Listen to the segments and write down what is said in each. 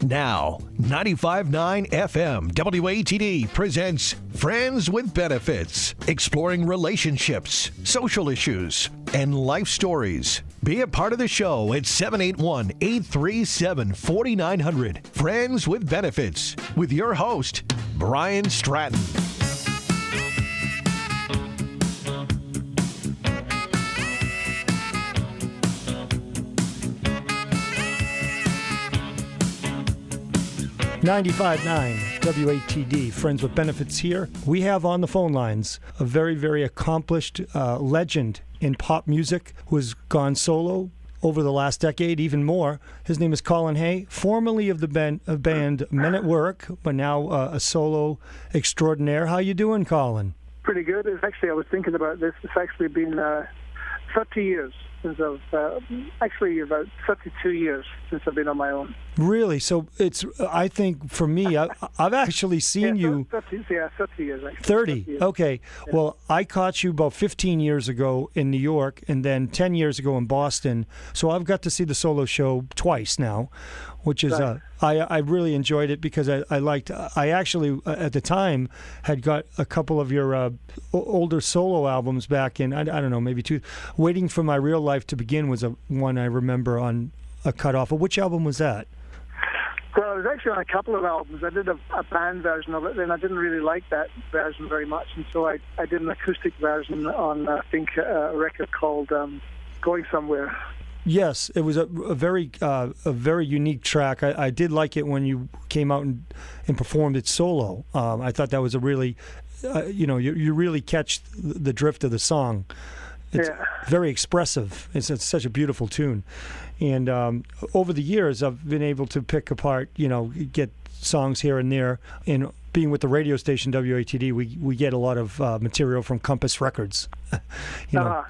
Now, 95.9 FM WATD presents Friends with Benefits, exploring relationships, social issues, and life stories. Be a part of the show at 781-837-4900. Friends with Benefits with your host, Brian Stratton. .9 WATD, Friends with Benefits here. We have on the phone lines a very, very accomplished legend in pop music who has gone solo over the last decade, even more. His name is Colin Hay, formerly of the band Men at Work, but now a solo extraordinaire. How you doing, Colin? Pretty good. I was thinking about this. It's actually been 30 years since actually about 32 years since I've been on my own. Really? So it's, I think for me, I've actually seen you. 30 years actually. 30? Years. Okay. Yeah. Well, I caught you about 15 years ago in New York and then 10 years ago in Boston. So I've got to see the solo show twice now, which is, right. I really enjoyed it because I actually, at the time, had got a couple of your older solo albums back in, I don't know, maybe two. Waiting for My Real Life to Begin was one I remember on a cutoff. Which album was that? Well, it was actually on a couple of albums. I did a band version of it, and I didn't really like that version very much, and so I did an acoustic version on, I think, a record called Going Somewhere. Yes, it was a very unique track. I did like it when you came out and performed it solo. I thought that was a really, you really catch the drift of the song. It's very expressive. It's such a beautiful tune. And over the years, I've been able to pick apart, get songs here and there. And being with the radio station WATD, we get a lot of material from Compass Records.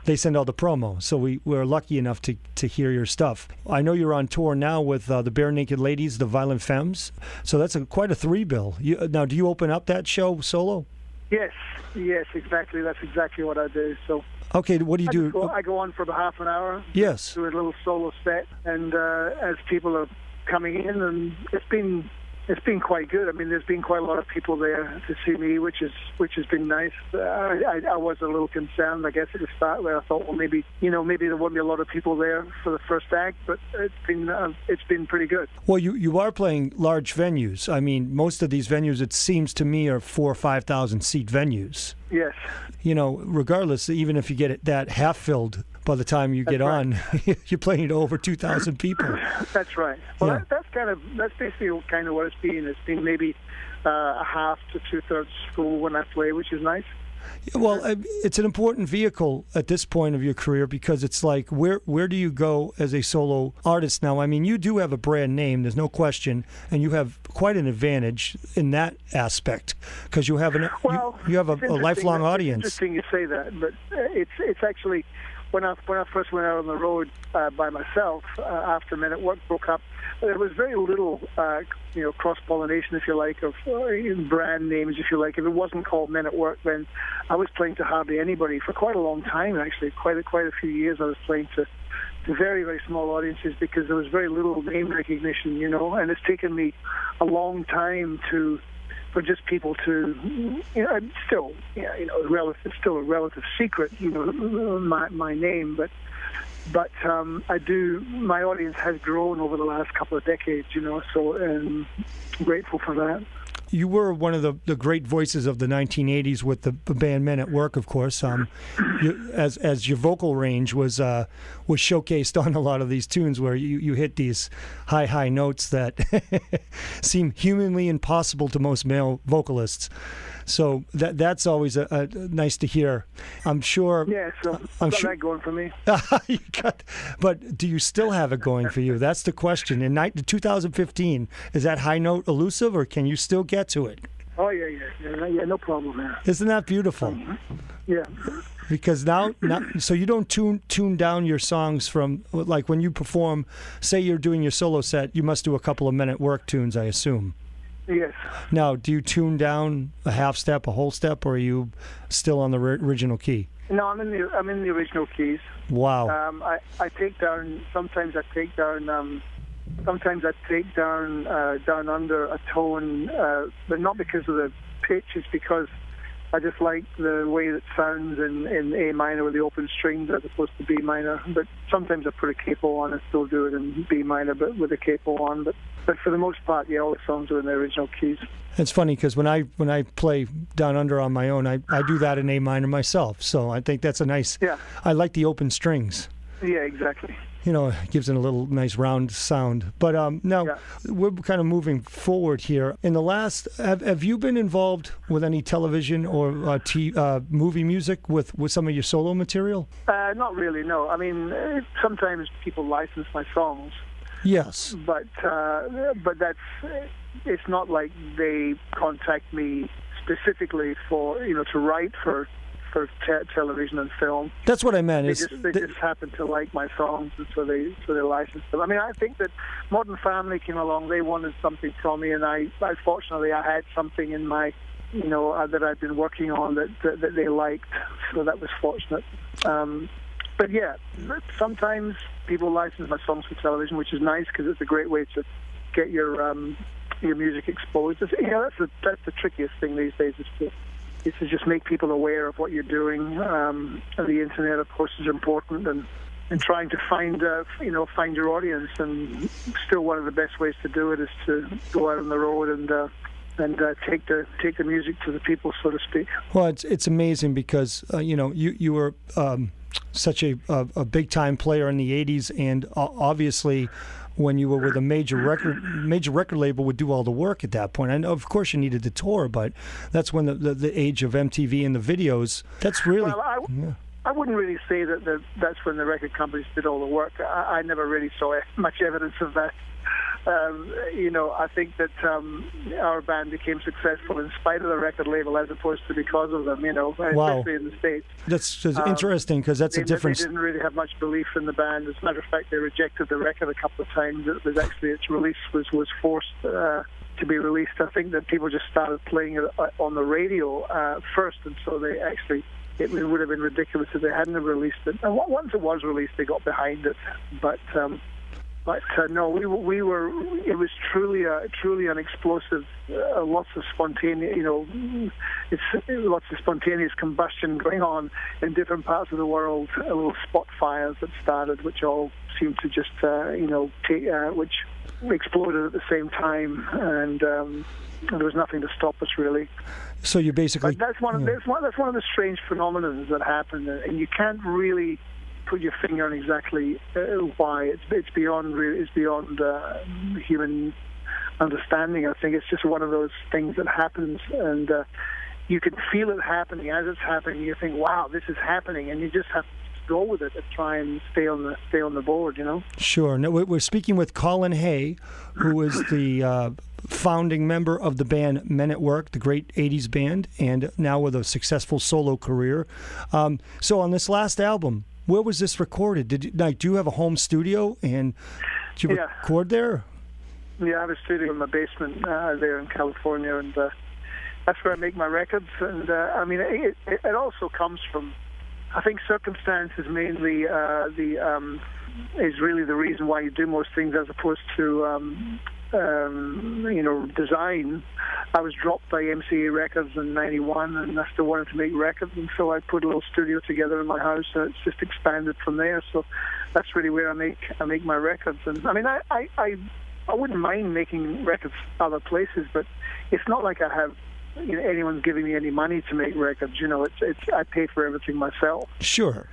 They send all the promo. So we're lucky enough to hear your stuff. I know you're on tour now with the Bare Naked Ladies, the Violent Femmes. So that's quite a three-bill. Now, do you open up that show solo? Yes, exactly. That's exactly what I do. So. Okay, what do you do? I go on for about half an hour. Yes. Do a little solo set, and as people are coming in, and it's been quite good. I mean, there's been quite a lot of people there to see me, which has been nice. I was a little concerned, I guess, at the start, where I thought, well, maybe there won't be a lot of people there for the first act, but it's been pretty good. Well, you are playing large venues. I mean, most of these venues, it seems to me, are 4,000 or 5,000 seat venues. Yes. Regardless, even if you get it that half filled by the time you get on, you're playing to over 2,000 people. That's right. Well, that's basically kind of what it's been. It's been maybe a half to 2/3 full when I play, which is nice. Well, it's an important vehicle at this point of your career because it's like, where do you go as a solo artist now? I mean, you do have a brand name, there's no question, and you have quite an advantage in that aspect because you have a lifelong audience. It's interesting you say that, but it's actually when I first went out on the road by myself after Men at Work broke up, there was very little cross-pollination, if you like, of brand names, if you like. If it wasn't called Men at Work, then I was playing to hardly anybody for quite a long time, actually. Quite a few years I was playing to very, very small audiences because there was very little name recognition, and it's taken me a long time for just people to, it's still a relative secret, my name, but my audience has grown over the last couple of decades, so I'm grateful for that. You were one of the great voices of the 1980s with the band Men at Work, of course. As your vocal range was showcased on a lot of these tunes, where you hit these high notes that seem humanly impossible to most male vocalists. So that's always nice to hear. I'm sure. Yeah, so I've got that going for me. But do you still have it going for you? That's the question. In 2015, is that high note elusive, or can you still get to it? Oh yeah, no problem there. Isn't that beautiful? Yeah. Because now, so you don't tune down your songs from, like when you perform. Say you're doing your solo set, you must do a couple of Men at Work tunes, I assume. Yes. Now, do you tune down a half step, a whole step, or are you still on the original key? No, I'm in the original keys. Wow. I take down. Sometimes I take down sometimes I take down under a tone, but not because of the pitch. It's because I just like the way it sounds in A minor with the open strings as opposed to B minor. But sometimes I put a capo on and still do it in B minor, but with a capo on. But for the most part, yeah, all the songs are in their original keys. It's funny because when I play Down Under on my own, I do that in A minor myself. So I think that's a nice. Yeah. I like the open strings. Yeah, exactly. You know, it gives it a little nice round sound. But now we're kind of moving forward here. In the last, have you been involved with any television or movie music with some of your solo material? Not really, no. I mean, sometimes people license my songs. Yes. But that's, it's not like they contact me specifically for, to write for television and film. That's what I meant. They just happen to like my songs, and so they license them. I mean, I think that Modern Family came along. They wanted something from me, and fortunately I had something in my, that I'd been working on that they liked. So that was fortunate. But yeah, sometimes people license my songs for television, which is nice because it's a great way to get your music exposed. That's the trickiest thing these days is to just make people aware of what you're doing. And the internet, of course, is important, and trying to find your audience. And still, one of the best ways to do it is to go out on the road and take the music to the people, so to speak. Well, it's amazing because you were such a big time player in the '80s, and obviously, when you were with a major record label, would do all the work at that point. And of course, you needed to tour, but that's when the age of MTV and the videos. That's really. Well, I wouldn't really say that's when the record companies did all the work. I never really saw much evidence of that. I think that our band became successful in spite of the record label as opposed to because of them, especially in the States. That's interesting because that's a difference. They didn't really have much belief in the band. As a matter of fact, they rejected the record a couple of times. Its release was forced to be released. I think that people just started playing it on the radio first, and so they actually... It would have been ridiculous if they hadn't have released it. And once it was released, they got behind it. But no, we were. It was truly an explosive. Lots of spontaneous, lots of spontaneous combustion going on in different parts of the world. Little spot fires that started, which all seemed to just, which exploded at the same time, and there was nothing to stop us really. So you basically. But that's one of the strange phenomena that happen, and you can't really put your finger on exactly why. It's beyond human understanding. I think it's just one of those things that happens, and you can feel it happening as it's happening. You think, "Wow, this is happening," and you just have to go with it and try and stay on the board. Sure. No, we're speaking with Colin Hay, who is the founding member of the band Men at Work, the great 80s band, and now with a successful solo career. So on this last album, where was this recorded? Do you have a home studio, and did you record there? Yeah, I have a studio in my basement there in California, and that's where I make my records. And I mean, it also comes from, I think, circumstances mainly. Is really the reason why you do most things as opposed to design. I was dropped by MCA Records in '91, and I still wanted to make records, and so I put a little studio together in my house, and it's just expanded from there. So that's really where I make my records. And I mean, I wouldn't mind making records other places, but it's not like I have anyone's giving me any money to make records. It's I pay for everything myself. Sure.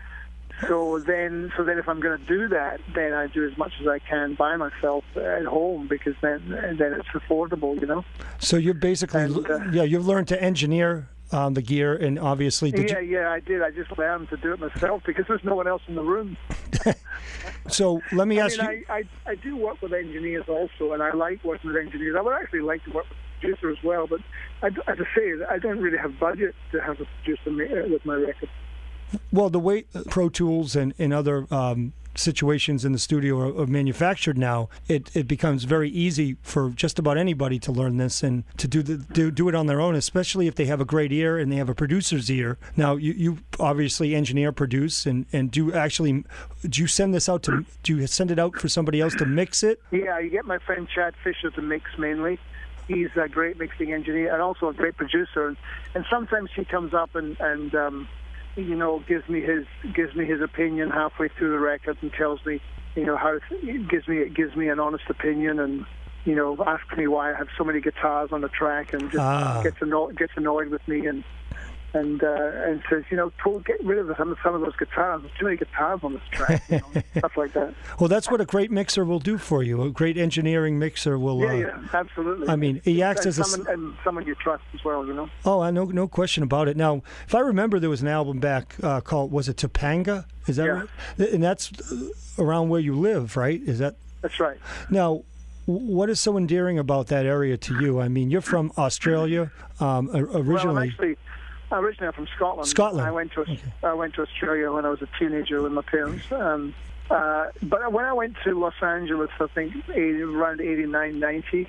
So then, if I'm going to do that, then I do as much as I can by myself at home, because then it's affordable, So you're basically, you've learned to engineer the gear, and obviously, I did. I just learned to do it myself because there's no one else in the room. So let me ask you. I do work with engineers also, and I like working with engineers. I would actually like to work with a producer as well, but as I say, I don't really have budget to have a producer with my record. Well, the way Pro Tools and other situations in the studio are manufactured now, it becomes very easy for just about anybody to learn this and to do it on their own, especially if they have a great ear and they have a producer's ear. Now, you obviously engineer, produce, and do you send this out do you send it out for somebody else to mix it? Yeah, you get my friend Chad Fisher to mix mainly. He's a great mixing engineer and also a great producer. And sometimes he comes up and gives me his opinion halfway through the record and tells me, gives me an honest opinion and, asks me why I have so many guitars on the track and just gets annoyed with me and says, get rid of some of those guitars. There's too many guitars on this track, stuff like that. Well, that's what a great mixer will do for you. A great engineering mixer will. Yeah, absolutely. I mean, he acts as someone you trust as well, Oh, I know, no question about it. Now, if I remember, there was an album back called, was it Topanga? Is that right? And that's around where you live, right? That's right. Now, what is so endearing about that area to you? I mean, you're from Australia originally. Well, originally, I'm from Scotland. Scotland. I went to Australia when I was a teenager with my parents. But when I went to Los Angeles, I think around 89, 90,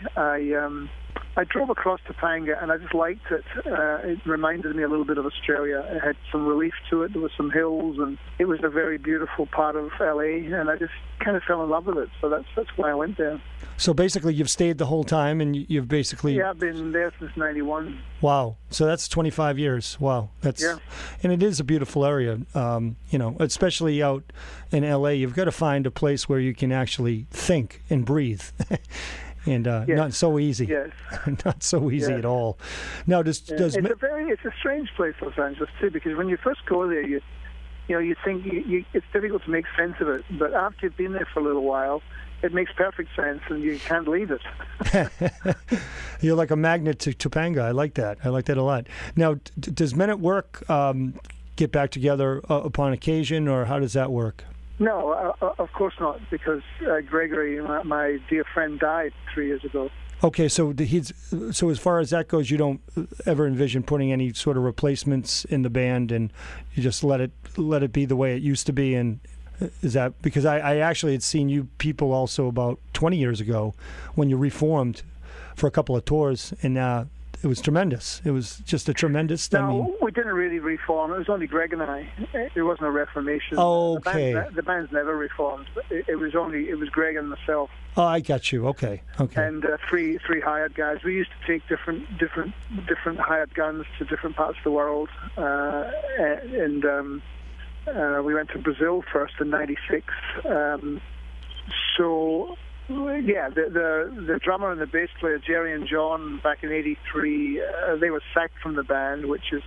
I drove across Topanga, and I just liked it. It reminded me a little bit of Australia. It had some relief to it. There were some hills, and it was a very beautiful part of LA, and I just kind of fell in love with it. So that's why I went there. So basically, you've stayed the whole time, and you've basically... Yeah, I've been there since 91. Wow. So that's 25 years. Wow. And it is a beautiful area, especially out in LA. You've got to find a place where you can actually think and breathe. And not so easy. Yes. Not so easy at all. Now, it's a strange place, Los Angeles, too, because when you first go there, you think it's difficult to make sense of it. But after you've been there for a little while, it makes perfect sense, and you can't leave it. You're like a magnet to Topanga. I like that. I like that a lot. Now, does Men at Work get back together upon occasion, or how does that work? No, of course not, because Gregory, my dear friend, died 3 years ago. Okay, so as far as that goes, you don't ever envision putting any sort of replacements in the band, and you just let it be the way it used to be. And is that because I actually had seen you people also about 20 years ago when you reformed for a couple of tours, and it was tremendous. It was just a tremendous. No, we didn't really reform. It was only Greg and I. It wasn't a reformation. Oh, okay. The band's never reformed. It was Greg and myself. Oh, I got you. Okay. And three hired guys. We used to take different hired guns to different parts of the world, and we went to Brazil first in '96. Yeah, the drummer and the bass player, Jerry and John, back in '83, they were sacked from the band, which is,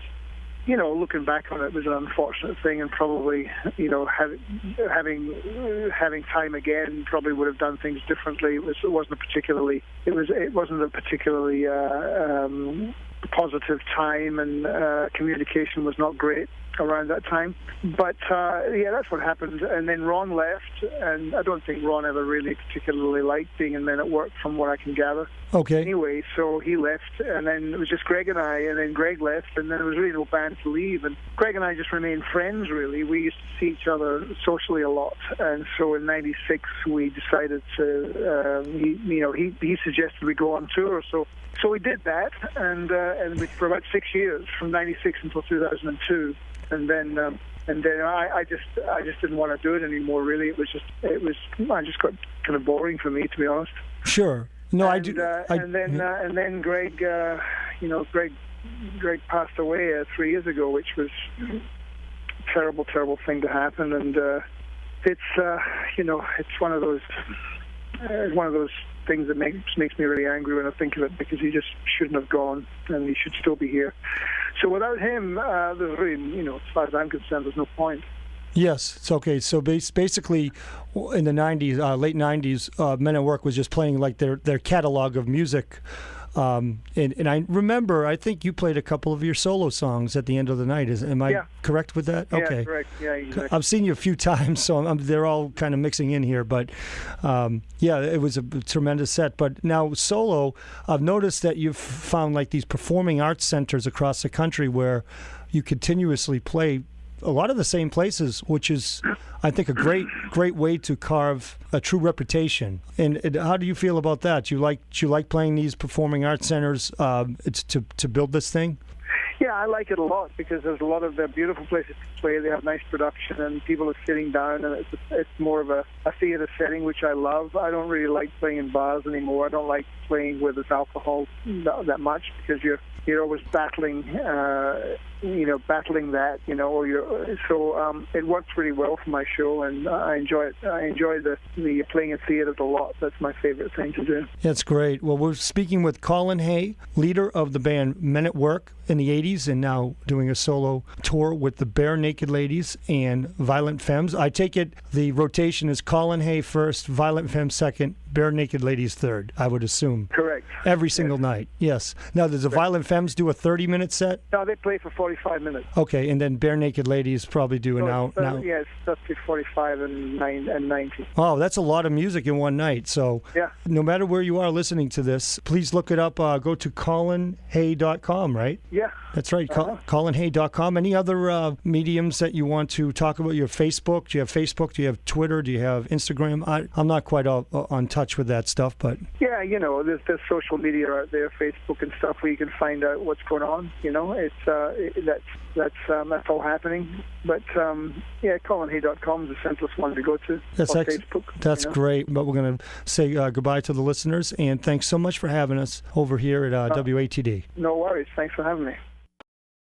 looking back on it, was an unfortunate thing, and probably, having time again, probably would have done things differently. It wasn't a particularly positive time, and communication was not great around that time. But that's what happened. And then Ron left, and I don't think Ron ever really particularly liked being in Men at Work, from what I can gather. Okay. Anyway, so he left, and then it was just Greg and I, and then Greg left, and then there was really no band to leave, and Greg and I just remained friends, really. We used to see each other socially a lot, and so in '96 we decided to, he suggested we go on tour, so we did that, and for about 6 years, from '96 until 2002. And then I just didn't want to do it anymore. Really, I just got kind of boring for me, to be honest. Sure. No, I do. And then Greg, Greg passed away 3 years ago, which was a terrible thing to happen. And it's one of those things that makes me really angry when I think of it, because he just shouldn't have gone, and he should still be here. So without him, there's really, as far as I'm concerned, there's no point. Yes, it's okay. So basically, in the '90s, late '90s, Men at Work was just playing like their catalog of music. And I remember, I think you played a couple of your solo songs at the end of the night. Am I correct with that? Yeah, okay. Correct. Yeah, exactly. I've seen you a few times, so they're all kind of mixing in here. But it was a tremendous set. But now solo, I've noticed that you've found like these performing arts centers across the country where you continuously play a lot of the same places, which is, I think, a great way to carve a true reputation. And how do you feel about that? Do you like playing these performing arts centers to build this thing? Yeah, I like it a lot because there's a lot of beautiful places to play. They have nice production and people are sitting down, and it's more of a theater setting, which I love. I don't really like playing in bars anymore. I don't like playing where there's alcohol that much because you're always battling that, so it works really well for my show, and I enjoy it. I enjoy the playing in theaters a lot. That's my favorite thing to do. That's great. Well, we're speaking with Colin Hay, leader of the band Men at Work in the 80s, and now doing a solo tour with the Bare Naked Ladies and Violent Femmes. I take it the rotation is Colin Hay first, Violent Femmes second, Bare Naked Ladies third, I would assume. Correct. Every single night, yes. Now, does the Violent Femmes do a 30-minute set? No, they play for 45 minutes. Okay, and then Bare Naked Ladies probably do an hour. Yes, that's 45 and 90. Oh, that's a lot of music in one night. So yeah. No matter where you are listening to this, please look it up. Go to colinhay.com, right? Yeah. That's right, colinhay.com. Any other mediums that you want to talk about? Your Facebook? Do you have Facebook? Do you have Twitter? Do you have Instagram? I'm not quite on touch with that stuff, but... Yeah, there's social media out there, Facebook and stuff, where you can find out what's going on. That's all happening. But colinhay.com is the simplest one to go to. Facebook. That's great. But we're going to say goodbye to the listeners, and thanks so much for having us over here at WATD. No worries. Thanks for having me.